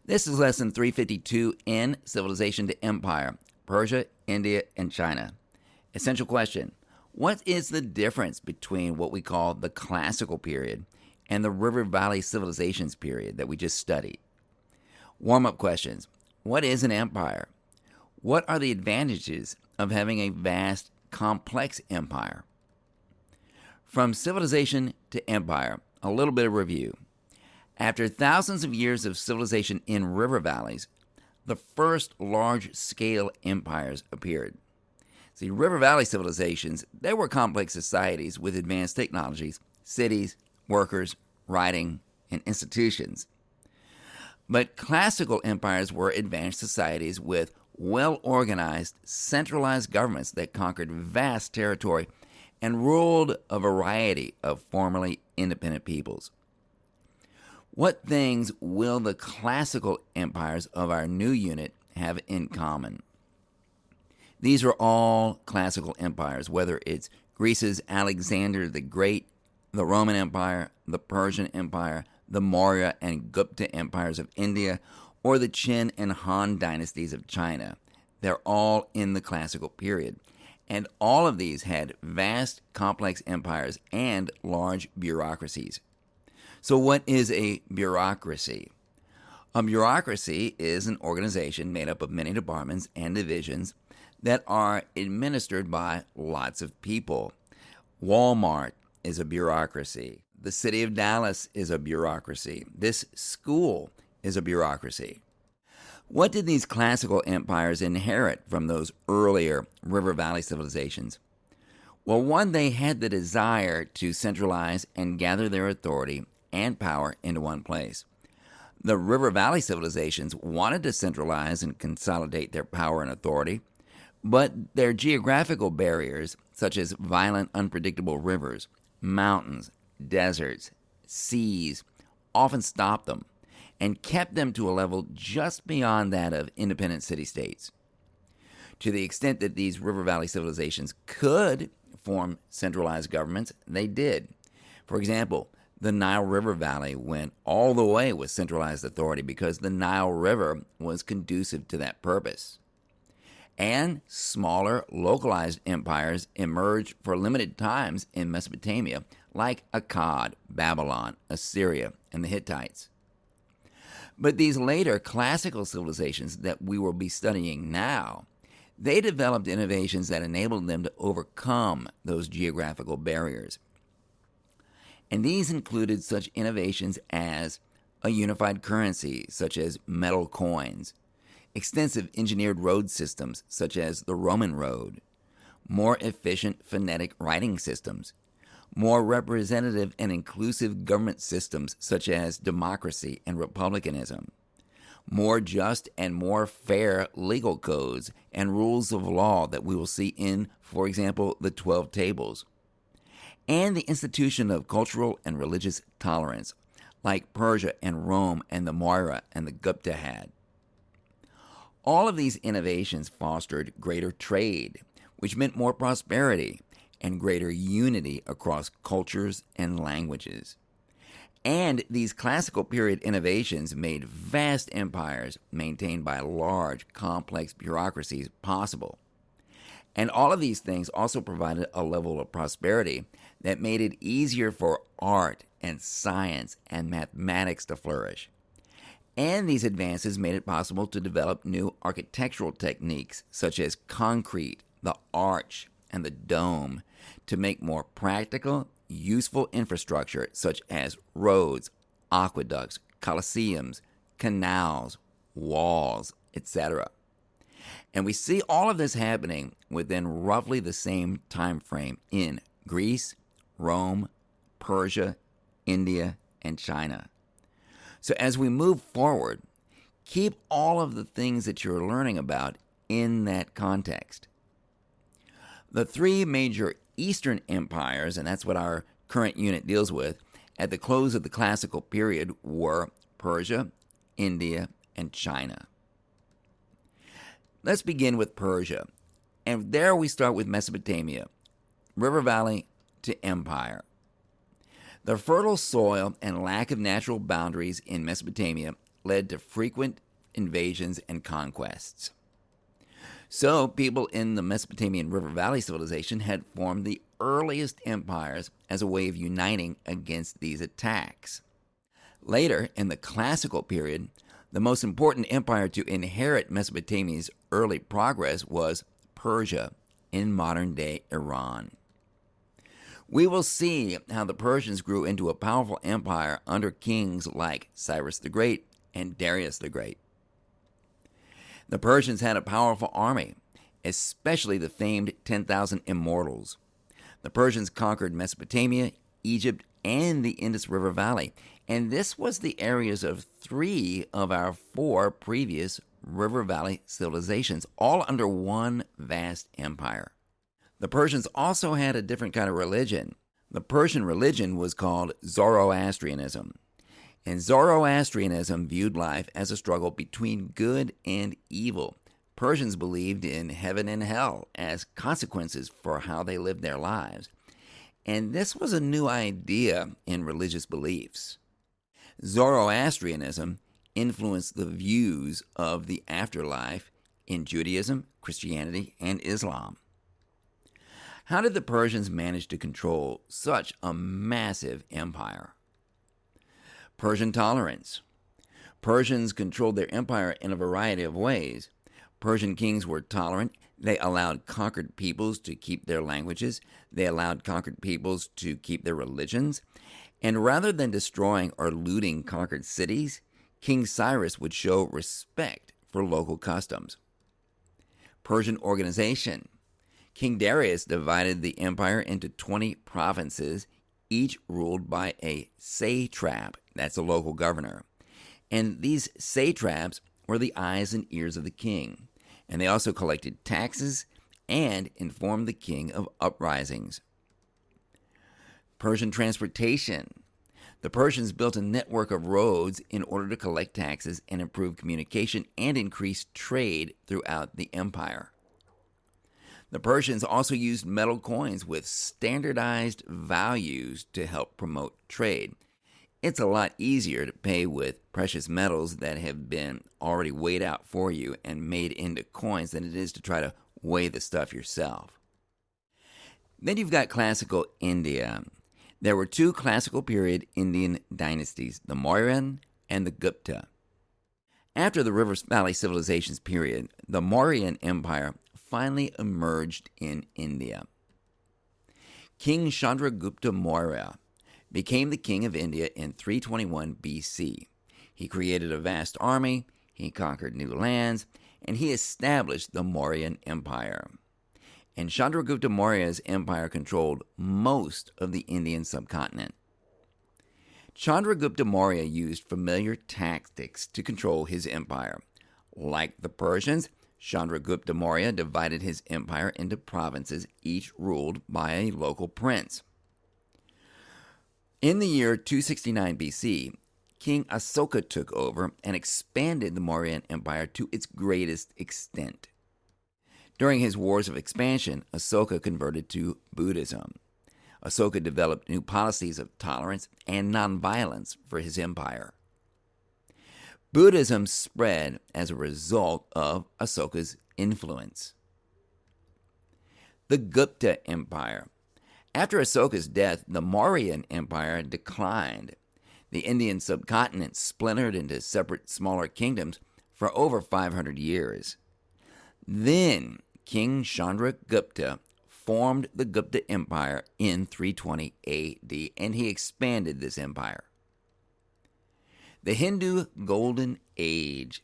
This is lesson 352 in Civilization to Empire, Persia, India, and China. Essential question: what is the difference between what we call the classical period and the River Valley civilizations period that we just studied? Warm-up questions: what is an empire? What are the advantages of having a vast, complex empire? From civilization to empire, a little bit of review. After thousands of years of civilization in river valleys, the first large-scale empires appeared. See, river valley civilizations, they were complex societies with advanced technologies, cities, workers, writing, and institutions. But classical empires were advanced societies with well-organized, centralized governments that conquered vast territory and ruled a variety of formerly independent peoples. What things will the classical empires of our new unit have in common? These are all classical empires, whether it's Greece's Alexander the Great, the Roman Empire, the Persian Empire, the Maurya and Gupta empires of India, or the Qin and Han dynasties of China. They're all in the classical period. And all of these had vast, complex empires and large bureaucracies. So what is a bureaucracy? A bureaucracy is an organization made up of many departments and divisions that are administered by lots of people. Walmart is a bureaucracy. The city of Dallas is a bureaucracy. This school is a bureaucracy. What did these classical empires inherit from those earlier river valley civilizations? Well, one, they had the desire to centralize and gather their authority and power into one place. The river valley civilizations wanted to centralize and consolidate their power and authority, but their geographical barriers, such as violent, unpredictable rivers, mountains, deserts, seas, often stopped them and kept them to a level just beyond that of independent city-states. To the extent that these river valley civilizations could form centralized governments, they did. For example, the Nile River Valley went all the way with centralized authority because the Nile River was conducive to that purpose. And smaller, localized empires emerged for limited times in Mesopotamia, like Akkad, Babylon, Assyria, and the Hittites. But these later classical civilizations that we will be studying now, they developed innovations that enabled them to overcome those geographical barriers. And these included such innovations as a unified currency, such as metal coins, extensive engineered road systems, such as the Roman road, more efficient phonetic writing systems, more representative and inclusive government systems, such as democracy and republicanism, more just and more fair legal codes and rules of law that we will see in, for example, the 12 Tables, and the institution of cultural and religious tolerance, like Persia and Rome and the Maurya and the Gupta had. All of these innovations fostered greater trade, which meant more prosperity and greater unity across cultures and languages. And these classical period innovations made vast empires maintained by large, complex bureaucracies possible. And all of these things also provided a level of prosperity that made it easier for art and science and mathematics to flourish. And these advances made it possible to develop new architectural techniques such as concrete, the arch, and the dome to make more practical, useful infrastructure such as roads, aqueducts, coliseums, canals, walls, etc. And we see all of this happening within roughly the same time frame in Greece, Rome, Persia, India, and China. So as we move forward, keep all of the things that you're learning about in that context. The three major Eastern empires, and that's what our current unit deals with, at the close of the classical period were Persia, India, and China. Let's begin with Persia. And there we start with Mesopotamia, river valley to empire. The fertile soil and lack of natural boundaries in Mesopotamia led to frequent invasions and conquests. So, people in the Mesopotamian River Valley civilization had formed the earliest empires as a way of uniting against these attacks. Later, in the classical period, the most important empire to inherit Mesopotamia's early progress was Persia in modern-day Iran. We will see how the Persians grew into a powerful empire under kings like Cyrus the Great and Darius the Great. The Persians had a powerful army, especially the famed 10,000 immortals. The Persians conquered Mesopotamia, Egypt, and the Indus River Valley, and this was the areas of 3 of our 4 previous River Valley civilizations, all under one vast empire. The Persians also had a different kind of religion. The Persian religion was called Zoroastrianism, and Zoroastrianism viewed life as a struggle between good and evil. Persians believed in heaven and hell as consequences for how they lived their lives, and this was a new idea in religious beliefs. Zoroastrianism influenced the views of the afterlife in Judaism, Christianity, and Islam. How did the Persians manage to control such a massive empire? Persian tolerance. Persians controlled their empire in a variety of ways. Persian kings were tolerant. They allowed conquered peoples to keep their languages. They allowed conquered peoples to keep their religions. And rather than destroying or looting conquered cities, King Cyrus would show respect for local customs. Persian organization. King Darius divided the empire into 20 provinces, each ruled by a satrap, that's a local governor. And these satraps were the eyes and ears of the king. And they also collected taxes and informed the king of uprisings. Persian transportation. The Persians built a network of roads in order to collect taxes and improve communication and increase trade throughout the empire. The Persians also used metal coins with standardized values to help promote trade. It's a lot easier to pay with precious metals that have been already weighed out for you and made into coins than it is to try to weigh the stuff yourself. Then you've got classical India. There were 2 classical period Indian dynasties, the Mauryan and the Gupta. After the River Valley civilizations period, the Mauryan Empire finally emerged in India. King Chandragupta Maurya became the king of India in 321 BC. He created a vast army, he conquered new lands, and he established the Mauryan Empire. And Chandragupta Maurya's empire controlled most of the Indian subcontinent. Chandragupta Maurya used familiar tactics to control his empire. Like the Persians, Chandragupta Maurya divided his empire into provinces, each ruled by a local prince. In the year 269 BC, King Asoka took over and expanded the Mauryan Empire to its greatest extent. During his wars of expansion, Asoka converted to Buddhism. Asoka developed new policies of tolerance and nonviolence for his empire. Buddhism spread as a result of Asoka's influence. The Gupta Empire. After Asoka's death, the Mauryan Empire declined. The Indian subcontinent splintered into separate smaller kingdoms for over 500 years. Then King Chandragupta formed the Gupta Empire in 320 AD, and he expanded this empire. The Hindu Golden Age.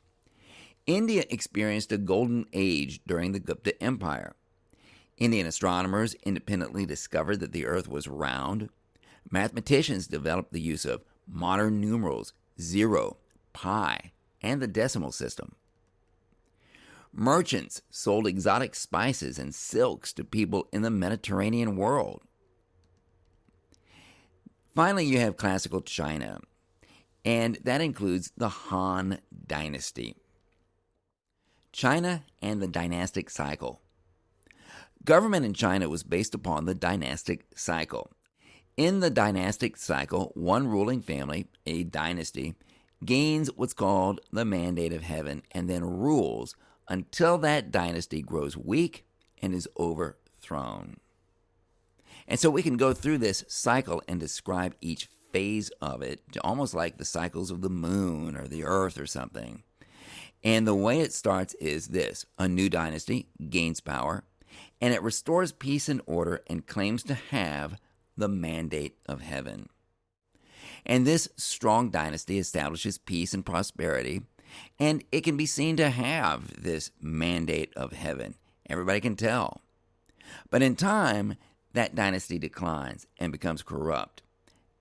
India experienced a golden age during the Gupta Empire. Indian astronomers independently discovered that the earth was round. Mathematicians developed the use of modern numerals, 0, pi, and the decimal system. Merchants sold exotic spices and silks to people in the Mediterranean world. Finally, you have classical China, and that includes the Han Dynasty. China and the dynastic cycle. Government in China was based upon the dynastic cycle. In the dynastic cycle, one ruling family, a dynasty, gains what's called the mandate of heaven, and then rules until that dynasty grows weak and is overthrown. And so we can go through this cycle and describe each phase of it, almost like the cycles of the moon or the earth or something. And the way it starts is this: a new dynasty gains power, and it restores peace and order and claims to have the mandate of heaven. And this strong dynasty establishes peace and prosperity, and it can be seen to have this mandate of heaven. Everybody can tell. But in time, that dynasty declines and becomes corrupt.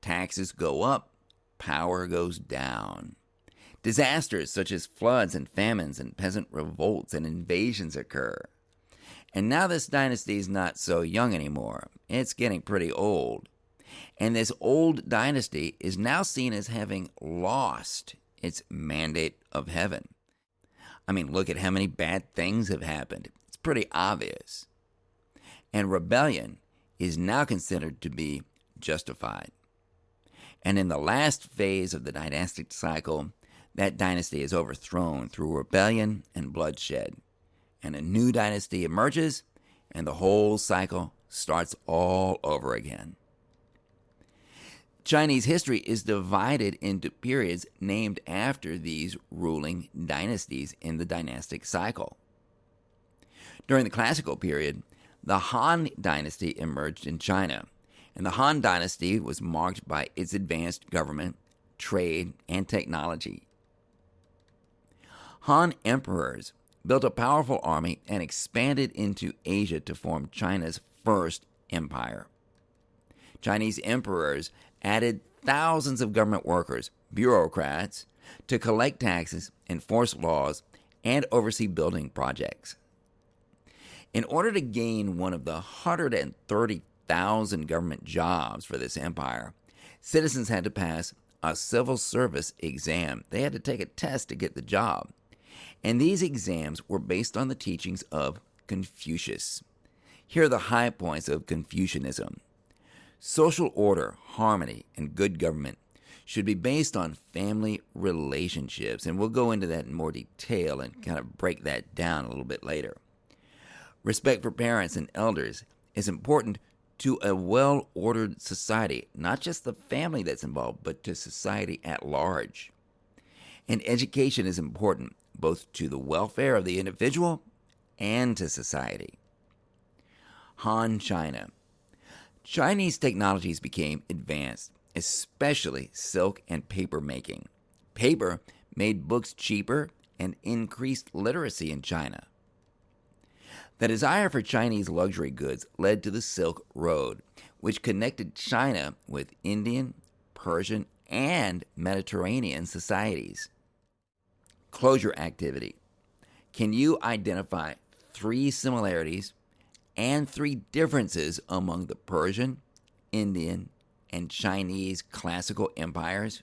Taxes go up, power goes down. Disasters such as floods and famines and peasant revolts and invasions occur. And now this dynasty is not so young anymore. It's getting pretty old. And this old dynasty is now seen as having lost its mandate of heaven. I mean, look at how many bad things have happened. It's pretty obvious. And rebellion is now considered to be justified. And in the last phase of the dynastic cycle, that dynasty is overthrown through rebellion and bloodshed. And a new dynasty emerges, and the whole cycle starts all over again. Chinese history is divided into periods named after these ruling dynasties in the dynastic cycle. During the classical period, the Han dynasty emerged in China, and the Han dynasty was marked by its advanced government, trade, and technology. Han emperors built a powerful army and expanded into Asia to form China's first empire. Chinese emperors added thousands of government workers, bureaucrats, to collect taxes, enforce laws, and oversee building projects. In order to gain one of the 130,000 government jobs for this empire, citizens had to pass a civil service exam. They had to take a test to get the job. And these exams were based on the teachings of Confucius. Here are the high points of Confucianism. Social order, harmony, and good government should be based on family relationships, and we'll go into that in more detail and kind of break that down a little bit later. Respect for parents and elders is important to a well-ordered society, not just the family that's involved, but to society at large. And education is important both to the welfare of the individual and to society. Han China. Chinese technologies became advanced, especially silk and paper making. Paper made books cheaper and increased literacy in China. The desire for Chinese luxury goods led to the Silk Road, which connected China with Indian, Persian, and Mediterranean societies. Closure activity. Can you identify 3 similarities and 3 differences among the Persian, Indian, and Chinese classical empires?